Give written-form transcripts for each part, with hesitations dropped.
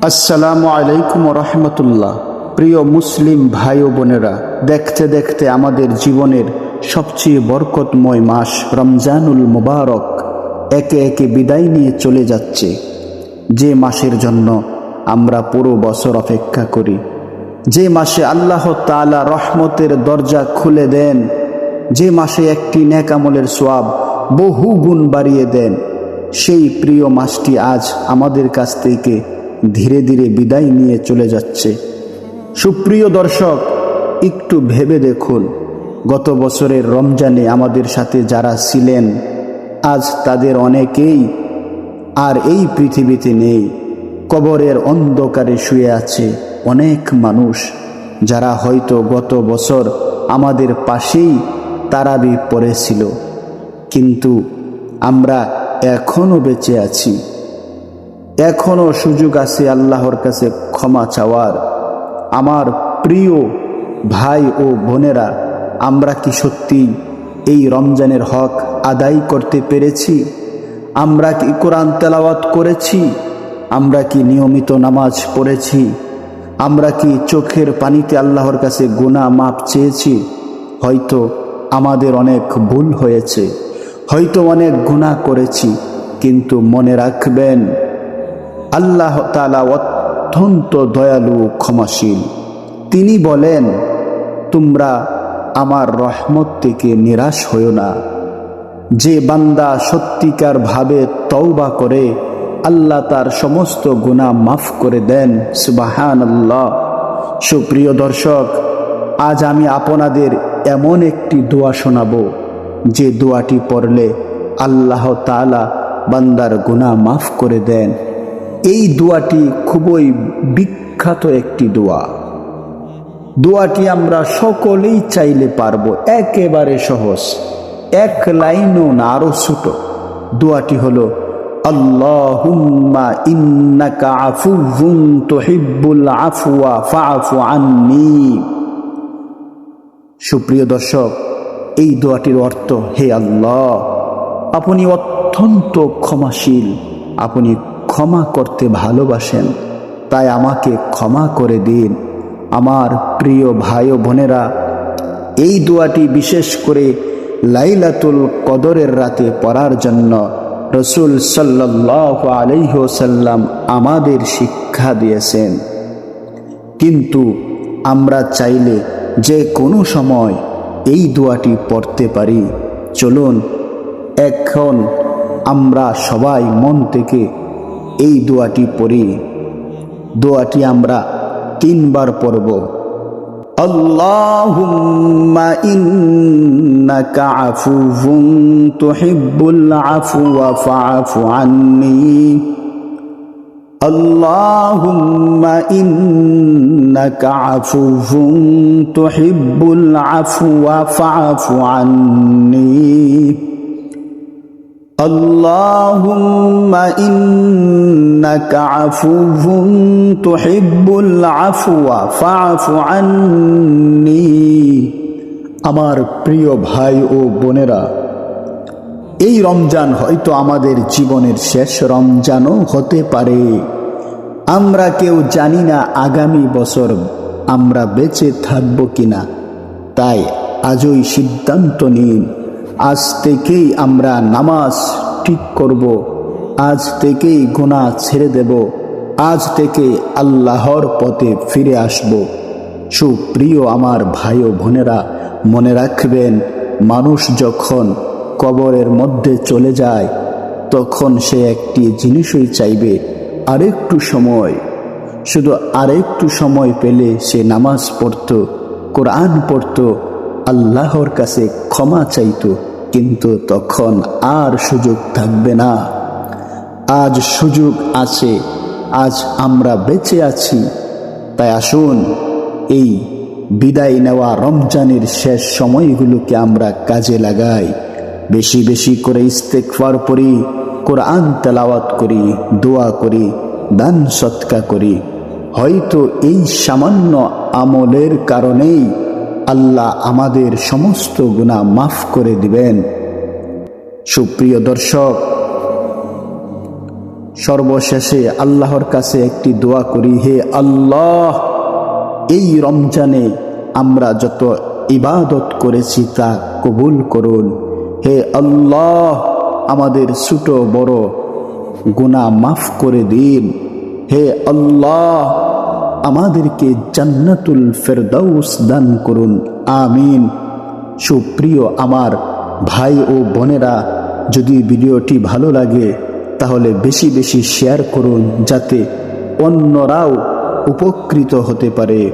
আসসালামু আলাইকুম রহমতুল্লাহ। প্রিয় মুসলিম ভাই ও বোনেরা, দেখতে দেখতে আমাদের জীবনের সবচেয়ে বরকতময় মাস রমজানুল মুবারক একে একে বিদায় নিয়ে চলে যাচ্ছে। যে মাসের জন্য আমরা পুরো বছর অপেক্ষা করি, যে মাসে আল্লাহ তাআলা রহমতের দরজা খুলে দেন, যে মাসে একটি নেক আমলের সওয়াব বহু গুণ বাড়িয়ে দেন, সেই প্রিয় মাসটি আজ আমাদের কাছ থেকে ধীরে ধীরে বিদায় নিয়ে চলে যাচ্ছে। সুপ্রিয় দর্শক, একটু ভেবে দেখুন, গত বছরের রমজানে আমাদের সাথে যারা ছিলেন, আজ তাদের অনেকেই আর এই পৃথিবীতে নেই। কবরের অন্ধকারে শুয়ে আছে অনেক মানুষ, যারা হয়তো গত বছর আমাদের পাশেই তারাবি পড়েছিল, কিন্তু আমরা এখনো বেঁচে আছি। এখনো সুযোগ আছে আল্লাহর কাছে ক্ষমা চাওয়ার। আমার প্রিয় ভাই ও বোনেরা, আমরা কি সত্যি এই রমজানের হক আদায় করতে পেরেছি? আমরা কি কোরআন তেলাওয়াত করেছি? আমরা কি নিয়মিত নামাজ পড়েছি? আমরা কি চোখের পানিতে আল্লাহর কাছে গুনাহ মাপ চেয়েছি? হয়তো আমাদের অনেক ভুল হয়েছে, হয়তো অনেক গুনাহ করেছি, কিন্তু মনে রাখবেন, আল্লাহ তাআলা অত্যন্ত দয়ালু ক্ষমাশীল। তিনি বলেন, তোমরা আমার রহমত থেকে নিরাশ হইও না। যে বান্দা সত্যিকার ভাবে তওবা করে, আল্লাহ তার সমস্ত গুনাহ মাফ করে দেন। সুবহানাল্লাহ। সুপ্রিয় দর্শক, আজ আমি আপনাদের এমন একটি দোয়া শোনাবো, যে দোয়াটি পড়লে আল্লাহ তাআলা বান্দার গুনাহ মাফ করে দেন। এই দোয়াটি খুবই বিখ্যাত একটি দোয়া। দোয়াটি আমরা সকলেই চাইলে পারবো, একেবারে সহজ, এক লাইনও না, আরো ছোট। দোয়াটি হলো, আল্লাহুম্মা ইন্নাকা আফুউন তুহিব্বুল আফওয়া ফাআফু আন্নি। সুপ্রিয় দর্শক, এই দোয়াটির অর্থ, হে আল্লাহ, আপনি অত্যন্ত ক্ষমাশীল, আপনি ক্ষমা করতে ভালোবাসেন, তাই আমাকে ক্ষমা করে দিন। আমার প্রিয় ভাই ও বোনেরা, এই দোয়াটি বিশেষ করে লাইলাতুল কদরের রাতে পড়ার জন্য রাসূল সাল্লাল্লাহু আলাইহি ওয়াসাল্লাম আমাদের শিক্ষা দিয়েছেন। কিন্তু আমরা চাইলে যে কোনো সময় এই দোয়াটি পড়তে পারি। চলুন এখন আমরা সবাই মন থেকে এই দোয়াটি পড়ি। দোয়াটি আমরা 3 বার পড়ব। আল্লাহুম্মা ইন্নাকা আফুউন তুহিব্বুল আফওয়া ফাআফু আন্নি। আল্লাহুম্মা ইন্নাকা আফুউন তুহিব্বুল আফওয়া ফাআফু আন্নি। আল্লাহুম্মা ইন্নাকা আফুউন তুহিব্বুল আফওয়া ফাআফু আন্নি। আমার প্রিয় ভাই ও বোনেরা, এই রমজান হয়তো আমাদের জীবনের শেষ রমজানও হতে পারে। আমরা কেউ জানি না আগামী বছর আমরা বেঁচে থাকবো কিনা। তাই আজই সিদ্ধান্ত নিন, আজ থেকেই আমরা নামাজ ঠিক করব, আজ থেকেই গুনাহ ছেড়ে দেব, আজ থেকে আল্লাহর পথে ফিরে আসব। সুপ্রিয় আমার ভাই ও বোনেরা, মনে রাখবেন, মানুষ যখন কবরের মধ্যে চলে যায়, তখন সে একটি জিনিসই চাইবে, আরেকটু সময়, শুধু আরেকটু সময় পেলে সে নামাজ পড়ত, কোরআন পড়ত, আল্লাহর কাছে ক্ষমা চাইত। কিন্তু তখন আর সুযোগ থাকবে না। আজ সুযোগ আছে, আজ আমরা বেঁচে আছি। তাই আসুন, এই বিদায় নেওয়া রমজানের শেষ সময়গুলোকে আমরা কাজে লাগাই। বেশি বেশি করে ইস্তেগফার পড়ি, কোরআন তেলাওয়াত করি, দোয়া করি, দান সদকা করি। হয়তো এই সামান্য আমলের কারণেই আল্লাহ আমাদের সমস্ত গুনাহ মাফ করে দিবেন। সুপ্রিয় দর্শক, সর্বশেষে আল্লাহর কাছে একটি দোয়া করি, হে আল্লাহ, এই রমজানে আমরা যত ইবাদত করেছি তা কবুল করুন। হে আল্লাহ, আমাদের ছোট বড় গুনাহ মাফ করে দিন। হে আল্লাহ, আমাদেরকে জান্নাতুল ফেরদাউস দান করুন। আমিন। সুপ্রিয় আমার ভাই ও বোনেরা, যদি ভিডিওটি ভালো লাগে তাহলে বেশি বেশি শেয়ার করুন, যাতে অন্যরাও উপকৃত হতে পারে।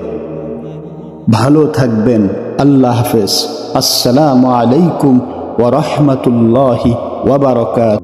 ভালো থাকবেন। আল্লাহ হাফেজ। আসসালামু আলাইকুম ওয়া রাহমাতুল্লাহি ওয়া বারাকাতুহু।